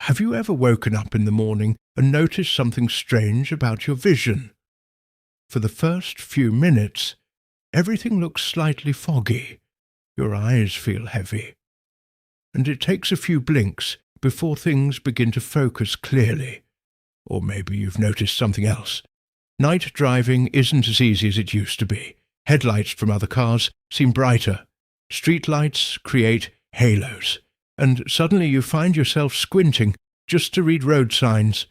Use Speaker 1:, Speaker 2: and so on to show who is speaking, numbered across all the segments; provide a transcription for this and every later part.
Speaker 1: Have you ever woken up in the morning and noticed something strange about your vision? For the first few minutes, everything looks slightly foggy. Your eyes feel heavy. And it takes a few blinks before things begin to focus clearly. Or maybe you've noticed something else. Night driving isn't as easy as it used to be. Headlights from other cars seem brighter. Streetlights create halos. And suddenly you find yourself squinting just to read road signs.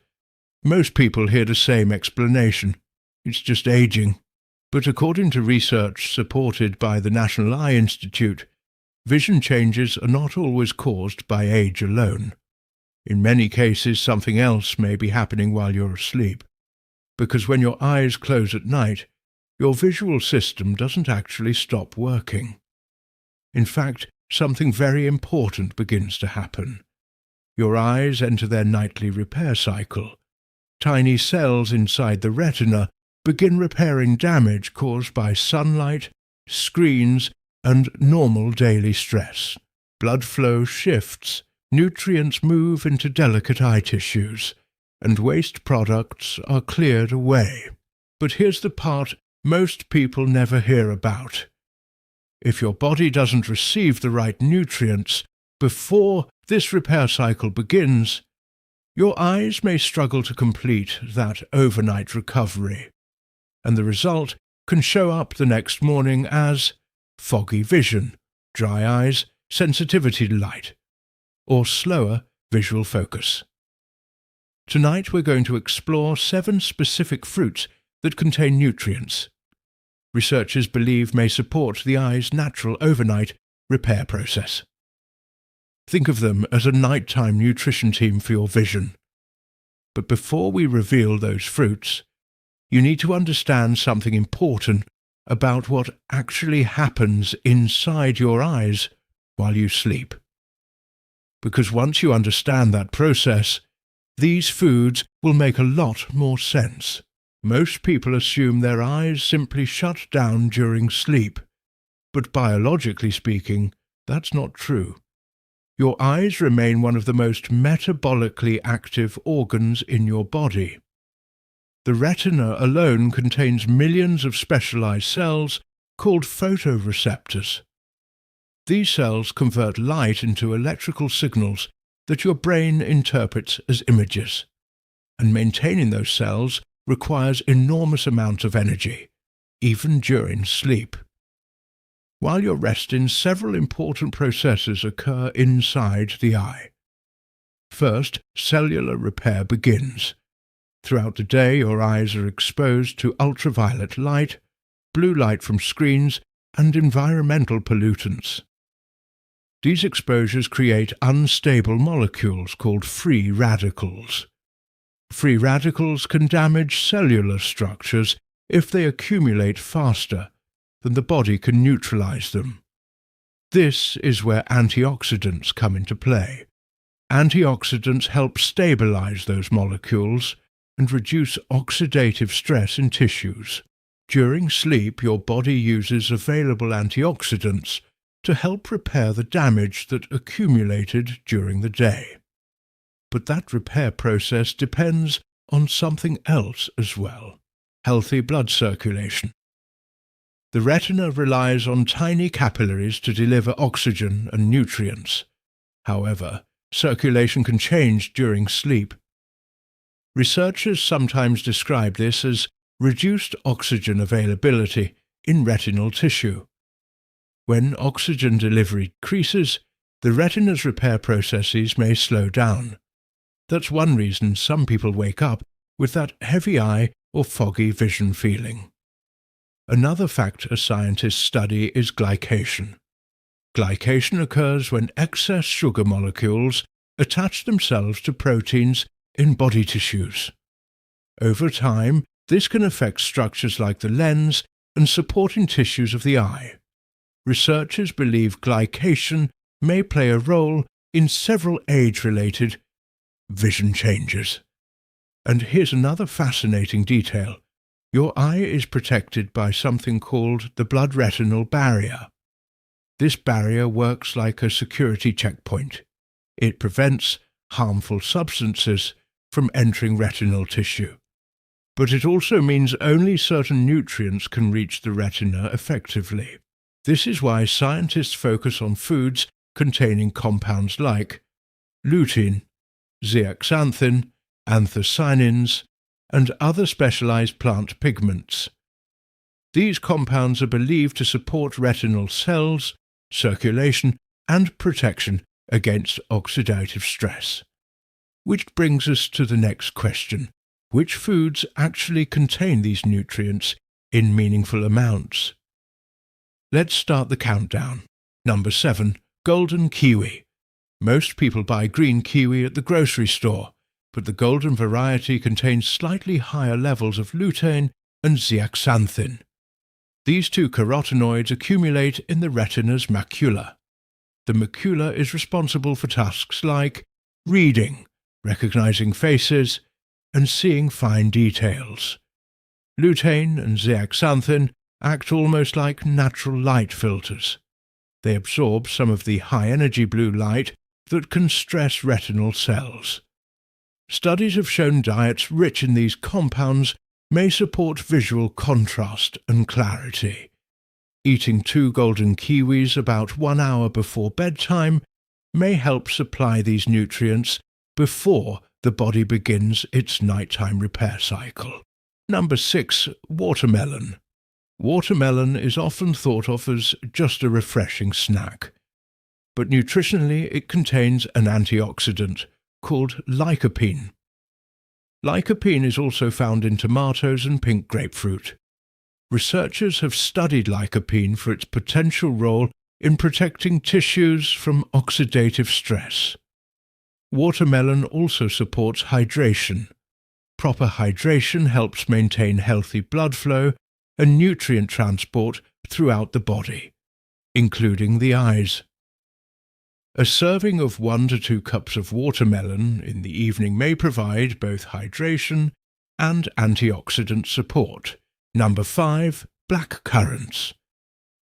Speaker 1: Most people hear the same explanation. It's just aging. But according to research supported by the National Eye Institute, vision changes are not always caused by age alone. In many cases, something else may be happening while you're asleep. Because when your eyes close at night, your visual system doesn't actually stop working. In fact, something very important begins to happen. Your eyes enter their nightly repair cycle. Tiny cells inside the retina begin repairing damage caused by sunlight, screens, and normal daily stress. Blood flow shifts, nutrients move into delicate eye tissues, and waste products are cleared away. But here's the part most people never hear about. If your body doesn't receive the right nutrients before this repair cycle begins, your eyes may struggle to complete that overnight recovery, and the result can show up the next morning as foggy vision, dry eyes, sensitivity to light, or slower visual focus. Tonight we're going to explore 7 specific fruits that contain nutrients. Researchers believe may support the eye's natural overnight repair process. Think of them as a nighttime nutrition team for your vision. But before we reveal those fruits, you need to understand something important about what actually happens inside your eyes while you sleep. Because once you understand that process, these foods will make a lot more sense. Most people assume their eyes simply shut down during sleep, but biologically speaking, that's not true. Your eyes remain one of the most metabolically active organs in your body. The retina alone contains millions of specialized cells called photoreceptors. These cells convert light into electrical signals that your brain interprets as images, and maintaining those cells requires enormous amounts of energy, even during sleep. While you're resting, several important processes occur inside the eye. First, cellular repair begins. Throughout the day, your eyes are exposed to ultraviolet light, blue light from screens, and environmental pollutants. These exposures create unstable molecules called free radicals. Free radicals can damage cellular structures if they accumulate faster than the body can neutralize them. This is where antioxidants come into play. Antioxidants help stabilize those molecules and reduce oxidative stress in tissues. During sleep, your body uses available antioxidants to help repair the damage that accumulated during the day. But that repair process depends on something else as well: healthy blood circulation. The retina relies on tiny capillaries to deliver oxygen and nutrients. However, circulation can change during sleep. Researchers sometimes describe this as reduced oxygen availability in retinal tissue. When oxygen delivery decreases, the retina's repair processes may slow down. That's one reason some people wake up with that heavy eye or foggy vision feeling. Another factor scientists study is glycation. Glycation occurs when excess sugar molecules attach themselves to proteins in body tissues. Over time, this can affect structures like the lens and supporting tissues of the eye. Researchers believe glycation may play a role in several age-related vision changes. And here's another fascinating detail. Your eye is protected by something called the blood-retinal barrier. This barrier works like a security checkpoint. It prevents harmful substances from entering retinal tissue. But it also means only certain nutrients can reach the retina effectively. This is why scientists focus on foods containing compounds like lutein, zeaxanthin, anthocyanins, and other specialized plant pigments. These compounds are believed to support retinal cells, circulation, and protection against oxidative stress. Which brings us to the next question. Which foods actually contain these nutrients in meaningful amounts? Let's start the countdown. Number 7. Golden kiwi. Most people buy green kiwi at the grocery store, but the golden variety contains slightly higher levels of lutein and zeaxanthin. These two carotenoids accumulate in the retina's macula. The macula is responsible for tasks like reading, recognizing faces, and seeing fine details. Lutein and zeaxanthin act almost like natural light filters. They absorb some of the high-energy blue light that can stress retinal cells. Studies have shown diets rich in these compounds may support visual contrast and clarity. Eating 2 golden kiwis about 1 hour before bedtime may help supply these nutrients before the body begins its nighttime repair cycle. Number 6. Watermelon. Watermelon is often thought of as just a refreshing snack, but nutritionally it contains an antioxidant called lycopene. Lycopene is also found in tomatoes and pink grapefruit. Researchers have studied lycopene for its potential role in protecting tissues from oxidative stress. Watermelon also supports hydration. Proper hydration helps maintain healthy blood flow and nutrient transport throughout the body, including the eyes. A serving of 1 to 2 cups of watermelon in the evening may provide both hydration and antioxidant support. Number 5. Black currants.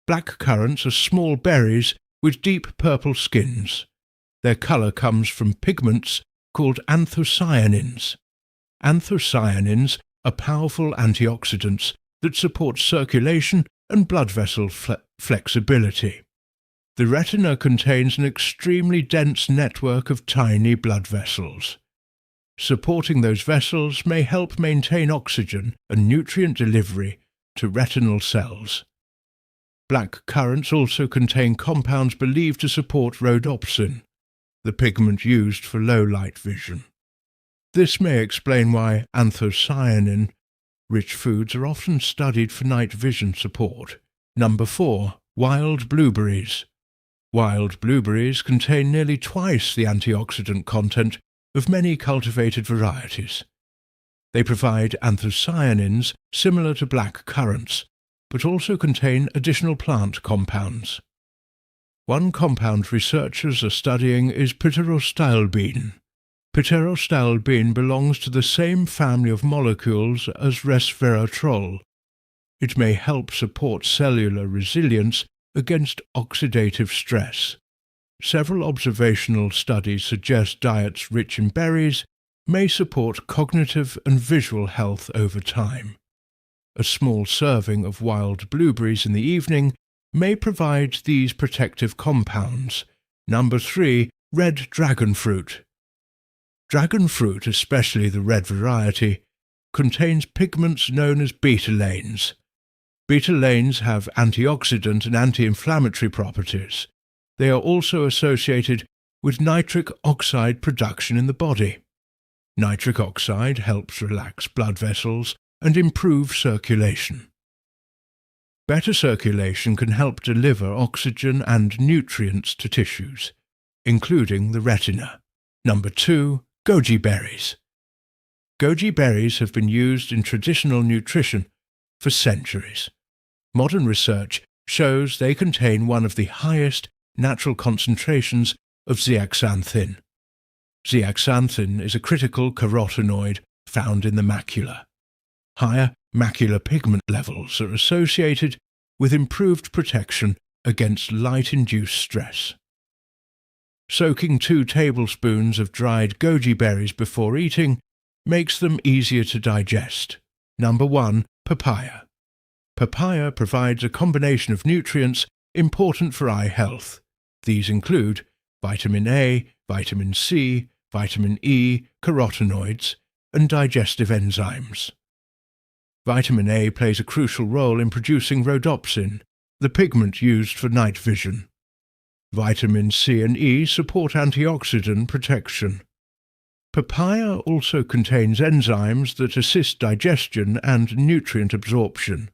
Speaker 1: Black currants are small berries with deep purple skins. Their colour comes from pigments called anthocyanins. Anthocyanins are powerful antioxidants that support circulation and blood vessel flexibility. The retina contains an extremely dense network of tiny blood vessels. Supporting those vessels may help maintain oxygen and nutrient delivery to retinal cells. Black currants also contain compounds believed to support rhodopsin, the pigment used for low-light vision. This may explain why anthocyanin-rich foods are often studied for night vision support. Number 4. Wild blueberries. Wild blueberries contain nearly twice the antioxidant content of many cultivated varieties. They provide anthocyanins similar to black currants, but also contain additional plant compounds. One compound researchers are studying is pterostilbene. Pterostilbene belongs to the same family of molecules as resveratrol. It may help support cellular resilience against oxidative stress. Several observational studies suggest diets rich in berries may support cognitive and visual health over time. A small serving of wild blueberries in the evening may provide these protective compounds. Number 3. Red dragon fruit. Dragon fruit, especially the red variety, contains pigments known as betalains. Betalains have antioxidant and anti-inflammatory properties. They are also associated with nitric oxide production in the body. Nitric oxide helps relax blood vessels and improve circulation. Better circulation can help deliver oxygen and nutrients to tissues, including the retina. Number 2. Goji berries. Goji berries have been used in traditional nutrition for centuries. Modern research shows they contain one of the highest natural concentrations of zeaxanthin. Zeaxanthin is a critical carotenoid found in the macula. Higher macular pigment levels are associated with improved protection against light-induced stress. Soaking 2 tablespoons of dried goji berries before eating makes them easier to digest. Number 1. Papaya. Papaya provides a combination of nutrients important for eye health. These include vitamin A, vitamin C, vitamin E, carotenoids, and digestive enzymes. Vitamin A plays a crucial role in producing rhodopsin, the pigment used for night vision. Vitamins C and E support antioxidant protection. Papaya also contains enzymes that assist digestion and nutrient absorption.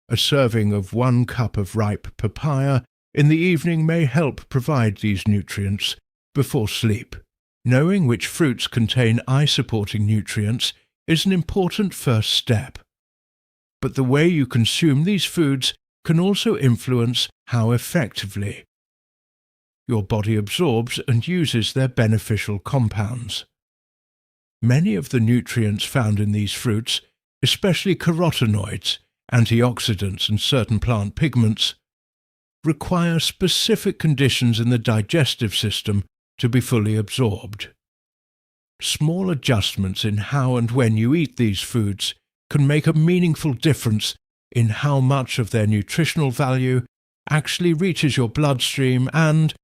Speaker 1: A serving of 1 cup of ripe papaya in the evening may help provide these nutrients before sleep. Knowing which fruits contain eye-supporting nutrients is an important first step. But the way you consume these foods can also influence how effectively your body absorbs and uses their beneficial compounds. Many of the nutrients found in these fruits, especially carotenoids, antioxidants and certain plant pigments, require specific conditions in the digestive system to be fully absorbed. Small adjustments in how and when you eat these foods can make a meaningful difference in how much of their nutritional value actually reaches your bloodstream and,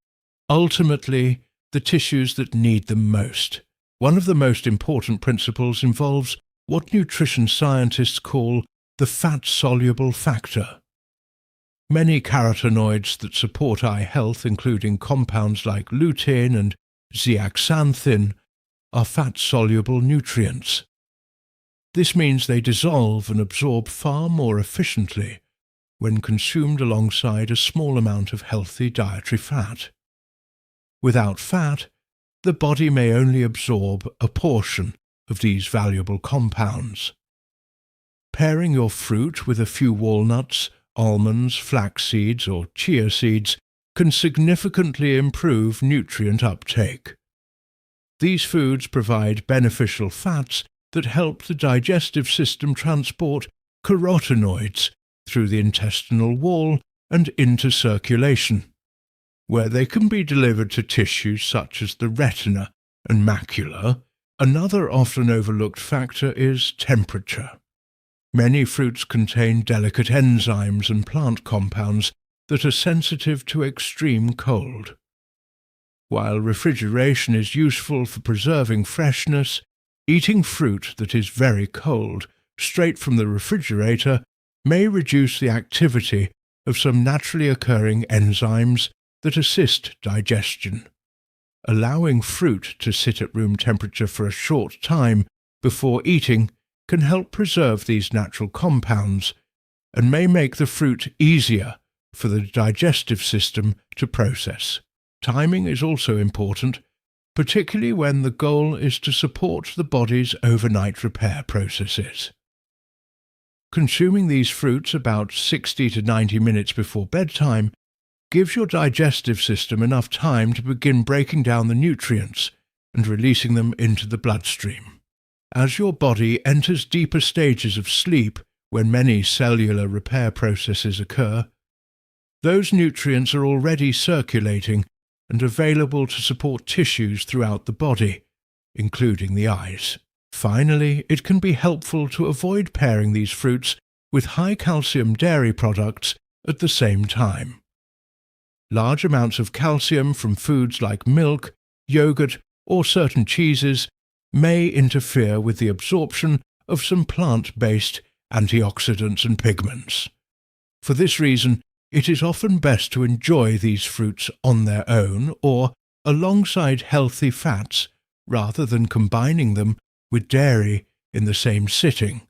Speaker 1: ultimately, the tissues that need them most. One of the most important principles involves what nutrition scientists call the fat-soluble factor. Many carotenoids that support eye health, including compounds like lutein and zeaxanthin, are fat-soluble nutrients. This means they dissolve and absorb far more efficiently when consumed alongside a small amount of healthy dietary fat. Without fat, the body may only absorb a portion of these valuable compounds. Pairing your fruit with a few walnuts, almonds, flax seeds, or chia seeds can significantly improve nutrient uptake. These foods provide beneficial fats that help the digestive system transport carotenoids through the intestinal wall and into circulation, where they can be delivered to tissues such as the retina and macula. Another often overlooked factor is temperature. Many fruits contain delicate enzymes and plant compounds that are sensitive to extreme cold. While refrigeration is useful for preserving freshness, eating fruit that is very cold straight from the refrigerator may reduce the activity of some naturally occurring enzymes that assist digestion. Allowing fruit to sit at room temperature for a short time before eating can help preserve these natural compounds and may make the fruit easier for the digestive system to process. Timing is also important, particularly when the goal is to support the body's overnight repair processes. Consuming these fruits about 60 to 90 minutes before bedtime gives your digestive system enough time to begin breaking down the nutrients and releasing them into the bloodstream. As your body enters deeper stages of sleep, when many cellular repair processes occur, those nutrients are already circulating and available to support tissues throughout the body, including the eyes. Finally, it can be helpful to avoid pairing these fruits with high-calcium dairy products at the same time. Large amounts of calcium from foods like milk, yogurt, or certain cheeses may interfere with the absorption of some plant-based antioxidants and pigments. For this reason, it is often best to enjoy these fruits on their own or alongside healthy fats rather than combining them with dairy in the same sitting.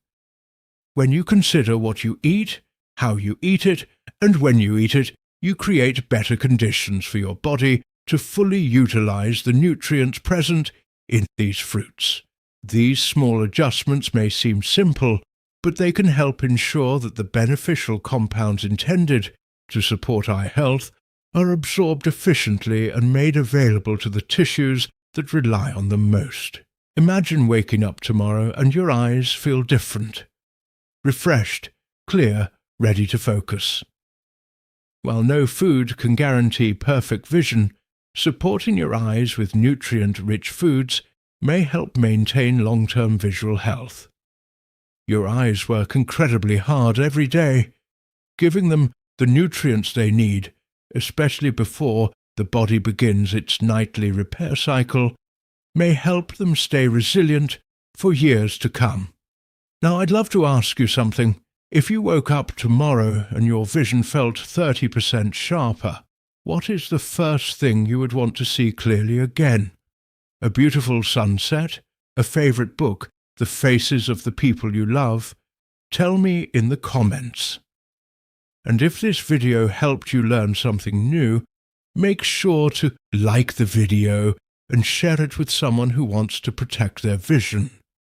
Speaker 1: When you consider what you eat, how you eat it, and when you eat it, you create better conditions for your body to fully utilize the nutrients present in these fruits. These small adjustments may seem simple, but they can help ensure that the beneficial compounds intended to support eye health are absorbed efficiently and made available to the tissues that rely on them most. Imagine waking up tomorrow and your eyes feel different, refreshed, clear, ready to focus. While no food can guarantee perfect vision, Supporting your eyes with nutrient-rich foods may help maintain long-term visual health. Your eyes work incredibly hard every day. Giving them the nutrients they need, especially before the body begins its nightly repair cycle, may help them stay resilient for years to come. Now, I'd love to ask you something. If you woke up tomorrow and your vision felt 30% sharper, what is the first thing you would want to see clearly again? A beautiful sunset? A favorite book? The faces of the people you love? Tell me in the comments. And if this video helped you learn something new, make sure to like the video and share it with someone who wants to protect their vision.